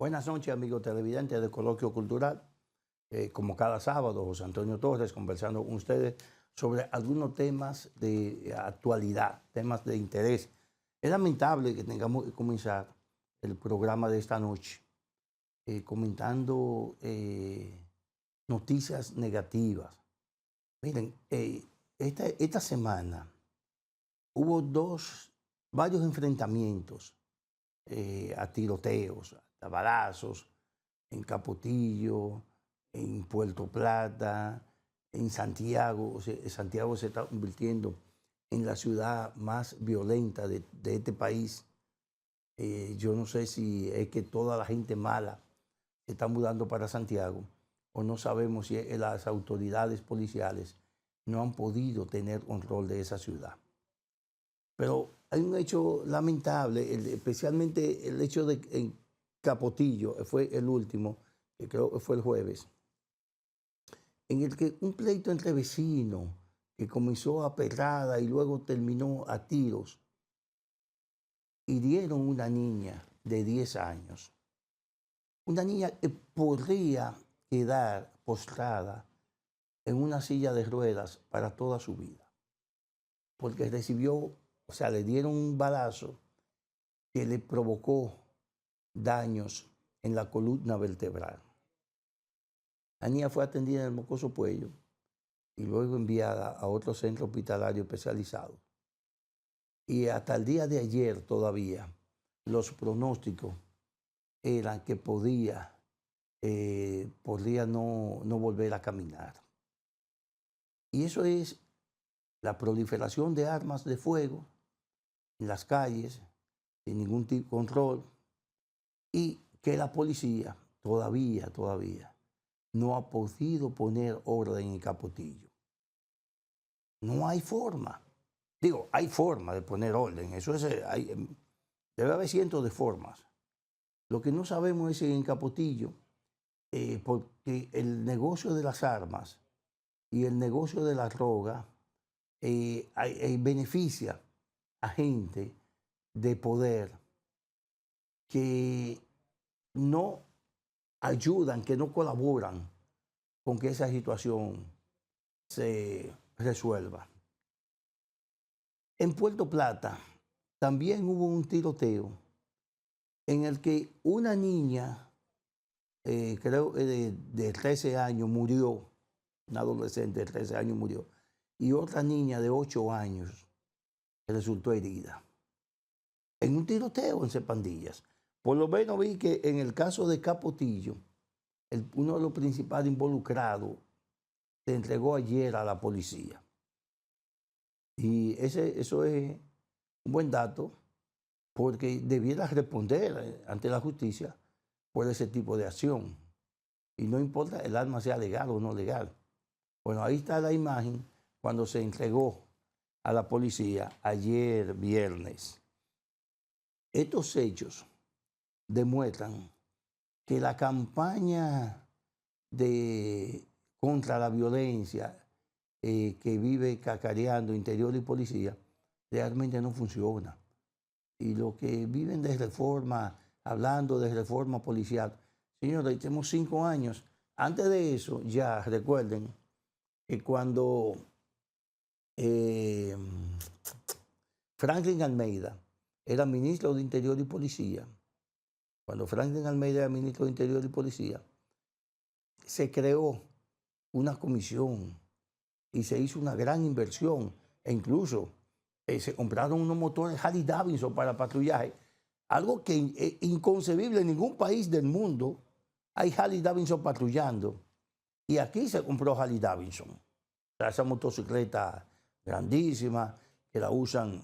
Buenas noches, amigos televidentes de Coloquio Cultural. Como cada sábado, José Antonio Torres conversando con ustedes sobre algunos temas de actualidad, temas de interés. Es lamentable que tengamos que comenzar el programa de esta noche comentando noticias negativas. Miren, esta semana hubo varios enfrentamientos a tiroteos, a balazos, en Capotillo, en Puerto Plata, en Santiago. O sea, Santiago se está convirtiendo en la ciudad más violenta de este país. Yo no sé si es que toda la gente mala se está mudando para Santiago o no sabemos si las autoridades policiales no han podido tener control de esa ciudad. Pero hay un hecho lamentable, especialmente el hecho de en Capotillo, fue el último, que creo que fue el jueves, en el que un pleito entre vecinos que comenzó a pedrada y luego terminó a tiros, hirieron una niña de 10 años. Una niña que podría quedar postrada en una silla de ruedas para toda su vida, porque le dieron un balazo que le provocó daños en la columna vertebral. La niña fue atendida en el Mocoso Puello y luego enviada a otro centro hospitalario especializado. Y hasta el día de ayer todavía los pronósticos eran que podría no volver a caminar. Y eso es la proliferación de armas de fuego en las calles, sin ningún tipo de control, y que la policía todavía no ha podido poner orden en Capotillo. No hay forma. Digo, hay forma de poner orden. Debe haber cientos de formas. Lo que no sabemos es si en Capotillo, porque el negocio de las armas y el negocio de la droga beneficia a gente de poder que no ayudan, que no colaboran con que esa situación se resuelva. En Puerto Plata también hubo un tiroteo en el que una niña, creo de 13 años, murió, una adolescente de 13 años murió, y otra niña de 8 años resultó herida. En un tiroteo en Cepandillas. Por lo menos vi que en el caso de Capotillo, uno de los principales involucrados se entregó ayer a la policía. Y eso es un buen dato, porque debiera responder ante la justicia por ese tipo de acción. Y no importa el arma sea legal o no legal. Bueno, ahí está la imagen cuando se entregó a la policía ayer viernes. Estos hechos demuestran que la campaña contra la violencia que vive cacareando interior y policía realmente no funciona. Y los que viven de reforma, hablando de reforma policial, señores, tenemos 5 años. Antes de eso, ya recuerden que cuando Franklin Almeida era ministro de Interior y Policía, se creó una comisión y se hizo una gran inversión e incluso se compraron unos motores Harley Davidson para patrullaje, algo que es inconcebible en ningún país del mundo. Hay Harley Davidson patrullando y aquí se compró Harley Davidson. O sea, esa motocicleta grandísima que la usan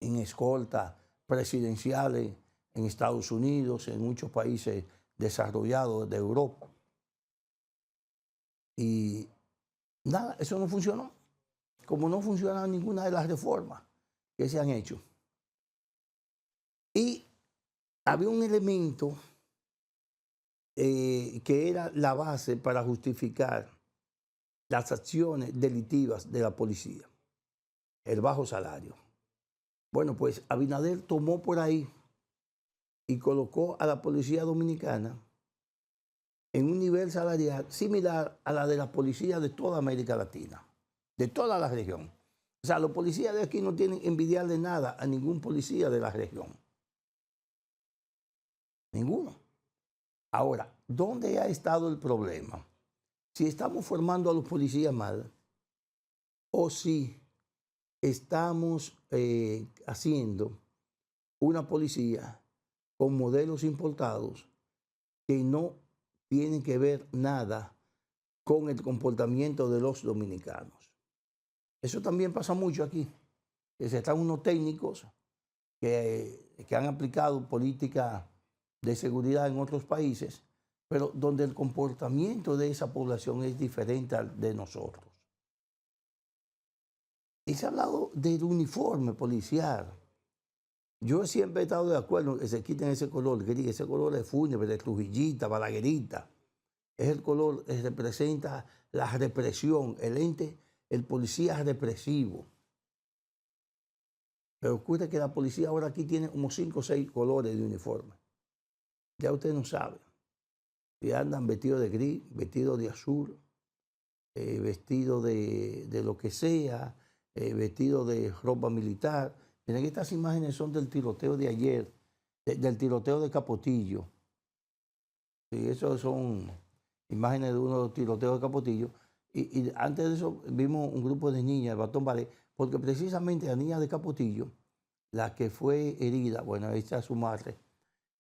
en escoltas presidenciales en Estados Unidos, en muchos países desarrollados de Europa. Y nada, eso no funcionó, como no funciona ninguna de las reformas que se han hecho. Y había un elemento que era la base para justificar las acciones delictivas de la policía: el bajo salario. Bueno, pues Abinader tomó por ahí y colocó a la policía dominicana en un nivel salarial similar a la de la policía de toda América Latina, de toda la región. O sea, los policías de aquí no tienen envidiarle nada a ningún policía de la región. Ninguno. Ahora, ¿dónde ha estado el problema? Si estamos formando a los policías mal o si estamos haciendo una policía con modelos importados que no tienen que ver nada con el comportamiento de los dominicanos. Eso también pasa mucho aquí, que se están unos técnicos que han aplicado política de seguridad en otros países, pero donde el comportamiento de esa población es diferente al de nosotros. Y se ha hablado del uniforme policial. Yo siempre he estado de acuerdo que se quiten ese color gris, ese color de fúnebre, de trujillita, balaguerita. Es el color que representa la represión, el ente, el policía represivo. Pero ocurre que la policía ahora aquí tiene como 5 o 6 colores de uniforme. Ya usted no sabe. Si andan vestidos de gris, vestidos de azul, vestidos de lo que sea, vestidos de ropa militar. Miren, estas imágenes son del tiroteo de ayer, del tiroteo de Capotillo. Sí, esos son imágenes de uno de los tiroteos de Capotillo. Y antes de eso vimos un grupo de niñas, el Batón Ballet, porque precisamente la niña de Capotillo, la que fue herida, bueno, esta es su madre,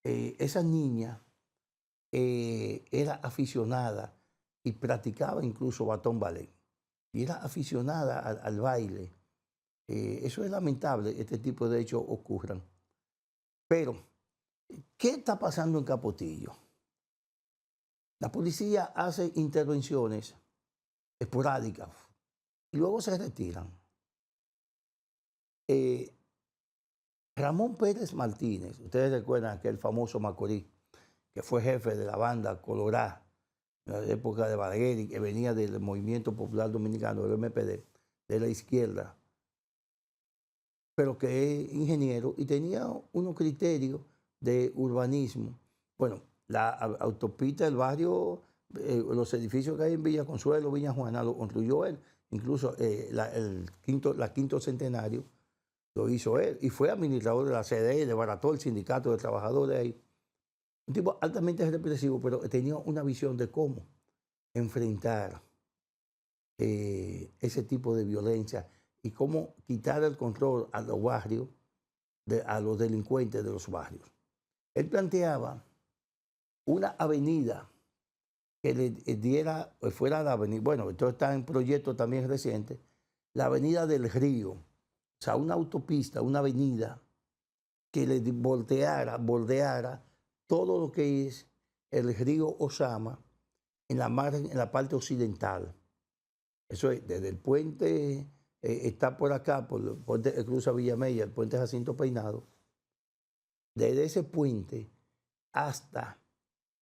esa niña era aficionada y practicaba incluso Batón Ballet. Y era aficionada al baile. Eso es lamentable, este tipo de hechos ocurran. Pero, ¿qué está pasando en Capotillo? La policía hace intervenciones esporádicas y luego se retiran. Ramón Pérez Martínez, ustedes recuerdan aquel famoso Macorís, que fue jefe de la banda Colorá en la época de Balaguer y que venía del Movimiento Popular Dominicano, del MPD, de la izquierda, pero que es ingeniero y tenía unos criterios de urbanismo. Bueno, la autopista del barrio, los edificios que hay en Villa Consuelo, Villa Juana, lo construyó él. Incluso la quinto centenario lo hizo él. Y fue administrador de la CDE, desbarató el sindicato de trabajadores ahí. Un tipo altamente represivo, pero tenía una visión de cómo enfrentar ese tipo de violencia y cómo quitar el control a los barrios, a los delincuentes de los barrios. Él planteaba una avenida que le diera, fuera la avenida, bueno, esto está en proyecto también reciente, la avenida del Río, o sea, una autopista, una avenida que le bordeara todo lo que es el río Osama en la parte occidental. Eso es, desde el puente, está por acá, por el puente que cruza Villamella, el puente Jacinto Peinado, desde ese puente hasta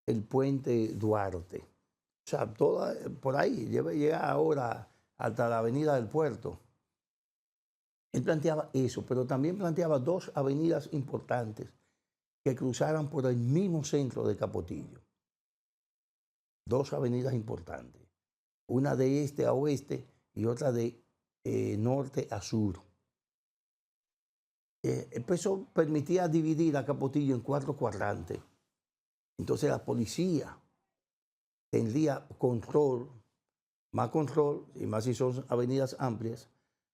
el puente Duarte. O sea, toda, por ahí, llega ahora hasta la avenida del puerto. Él planteaba eso, pero también planteaba 2 avenidas importantes que cruzaran por el mismo centro de Capotillo. 2 avenidas importantes. Una de este a oeste y otra de norte a sur. Eso permitía dividir a Capotillo en 4 cuadrantes. Entonces la policía tendría más control, y más si son avenidas amplias,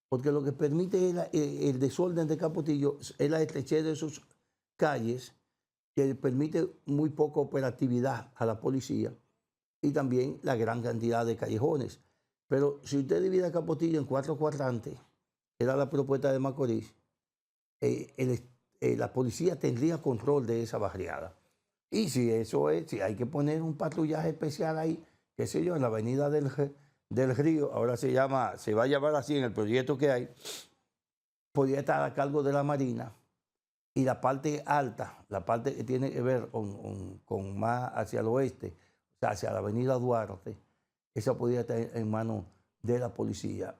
porque lo que permite el desorden de Capotillo es la estrechez de sus calles, que permite muy poca operatividad a la policía, y también la gran cantidad de callejones. Pero si usted divide a Capotillo en 4 cuadrantes, era la propuesta de Macorís, la policía tendría control de esa barriada. Y si eso es, si hay que poner un patrullaje especial ahí, qué sé yo, en la avenida del Río, ahora se va a llamar así en el proyecto que hay, podría estar a cargo de la Marina, y la parte alta, la parte que tiene que ver con más hacia el oeste, o sea, hacia la avenida Duarte, esa podría estar en manos de la policía,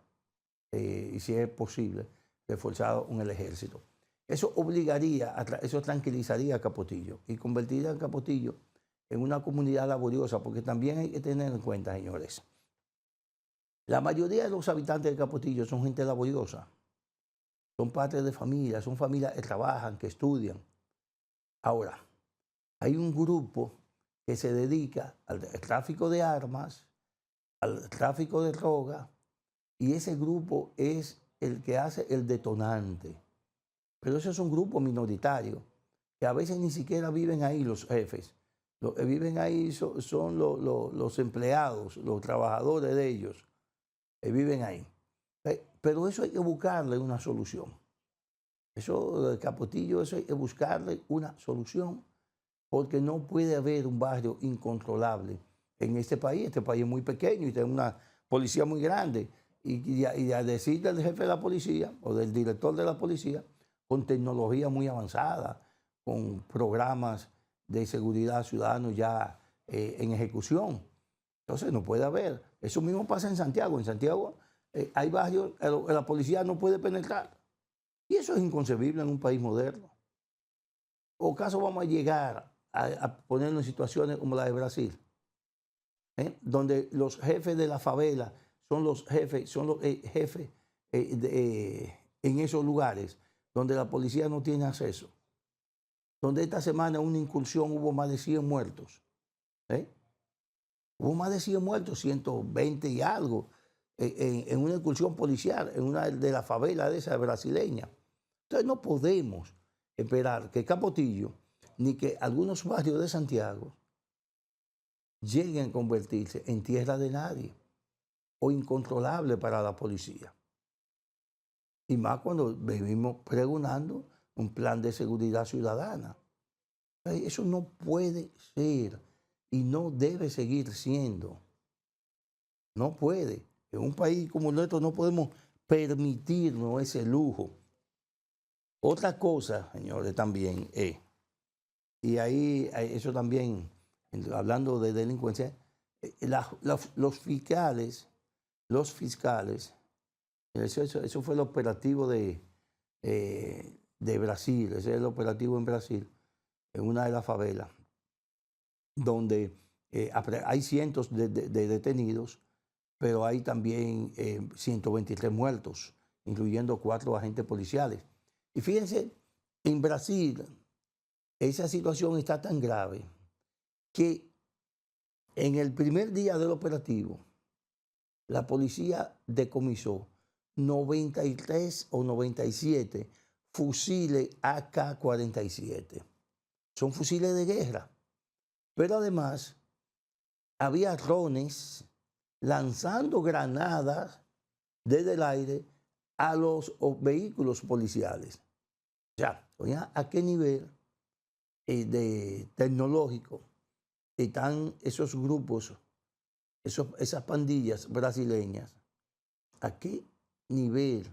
y si es posible, reforzado con el ejército. Eso obligaría, eso tranquilizaría a Capotillo y convertiría a Capotillo en una comunidad laboriosa, porque también hay que tener en cuenta, señores, la mayoría de los habitantes de Capotillo son gente laboriosa, son padres de familia, son familias que trabajan, que estudian. Ahora, hay un grupo que se dedica al tráfico de armas, al tráfico de droga, y ese grupo es el que hace el detonante. Pero eso es un grupo minoritario, que a veces ni siquiera viven ahí los jefes. Los que viven ahí son los empleados, los trabajadores de ellos, que viven ahí. Pero eso hay que buscarle una solución. Eso de Capotillo, eso hay que buscarle una solución, porque no puede haber un barrio incontrolable en este país. Este país es muy pequeño y tiene una policía muy grande. Y a decirle al jefe de la policía o del director de la policía, con tecnología muy avanzada, con programas de seguridad ciudadano ya en ejecución. Entonces no puede haber. Eso mismo pasa en Santiago. En Santiago hay barrios que la policía no puede penetrar. Y eso es inconcebible en un país moderno. ¿O acaso vamos a llegar a ponernos en situaciones como la de Brasil, donde los jefes de la favela son los jefes, en esos lugares donde la policía no tiene acceso? Donde esta semana en una incursión hubo más de 100 muertos. Hubo más de 100 muertos, 120 y algo, en una incursión policial, en una de las favelas de esa brasileña. Entonces no podemos esperar que Capotillo ni que algunos barrios de Santiago lleguen a convertirse en tierra de nadie o incontrolable para la policía. Y más cuando vivimos pregonando un plan de seguridad ciudadana. Eso no puede ser y no debe seguir siendo. No puede. En un país como el nuestro no podemos permitirnos ese lujo. Otra cosa, señores, también es, y ahí eso también, hablando de delincuencia, los fiscales, eso fue el operativo de Brasil, ese es el operativo en Brasil, en una de las favelas, donde hay cientos de detenidos, pero hay también 123 muertos, incluyendo 4 agentes policiales. Y fíjense, en Brasil esa situación está tan grave que en el primer día del operativo la policía decomisó 93 o 97 fusiles AK-47. Son fusiles de guerra. Pero además había drones lanzando granadas desde el aire a los vehículos policiales. Ya, ¿a qué nivel de tecnológico están esos grupos, esas pandillas brasileñas? ¿A qué nivel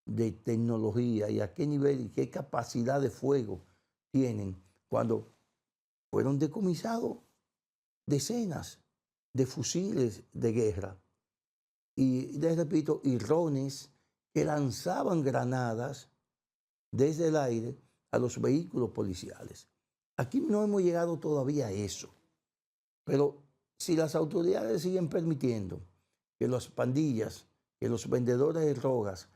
de tecnología y a qué nivel y qué capacidad de fuego tienen cuando fueron decomisados decenas de fusiles de guerra? Y les repito, y drones que lanzaban granadas desde el aire a los vehículos policiales. Aquí no hemos llegado todavía a eso. Pero si las autoridades siguen permitiendo que las pandillas, que los vendedores de drogas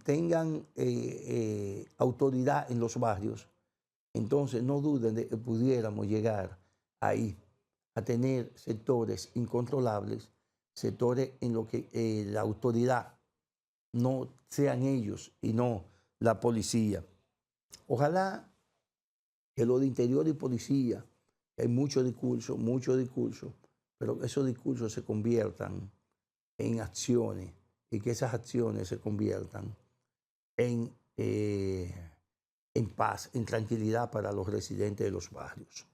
tengan autoridad en los barrios, entonces no duden de que pudiéramos llegar ahí a tener sectores incontrolables, sectores en los que la autoridad no sean ellos y no la policía. Ojalá que lo de interior y policía, hay mucho discurso, pero esos discursos se conviertan en acciones y que esas acciones se conviertan en paz, en tranquilidad para los residentes de los barrios.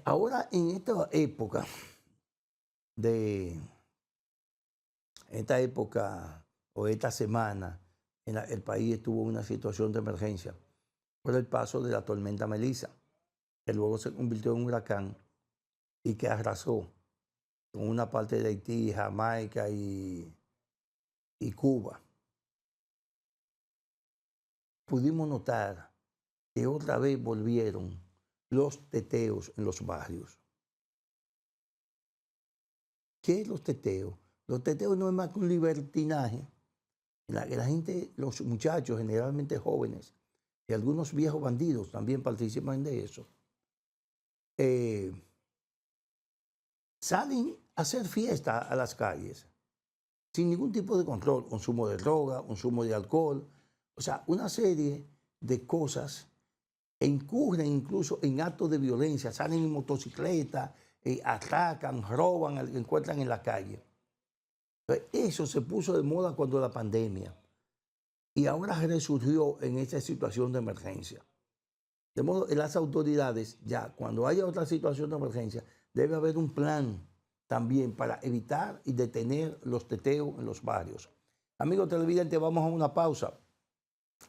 Ahora, en esta semana, el país estuvo en una situación de emergencia por el paso de la tormenta Melissa, que luego se convirtió en un huracán y que arrasó con una parte de Haití, Jamaica y Cuba. pudimos notar que otra vez volvieron los teteos en los barrios. ¿Qué es los teteos? Los teteos no es más que un libertinaje en la que la gente, los muchachos, generalmente jóvenes, y algunos viejos bandidos también participan de eso, salen a hacer fiesta a las calles sin ningún tipo de control, consumo de droga, consumo de alcohol, o sea, una serie de cosas e incurren incluso en actos de violencia, salen en motocicleta, atacan, roban al que encuentran en la calle. Eso se puso de moda cuando la pandemia y ahora resurgió en esta situación de emergencia. De modo que las autoridades, ya cuando haya otra situación de emergencia, debe haber un plan también para evitar y detener los teteos en los barrios. Amigos televidentes, vamos a una pausa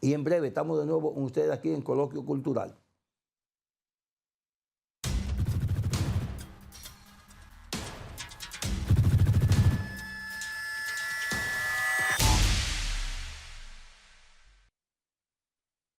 y en breve estamos de nuevo con ustedes aquí en Coloquio Cultural.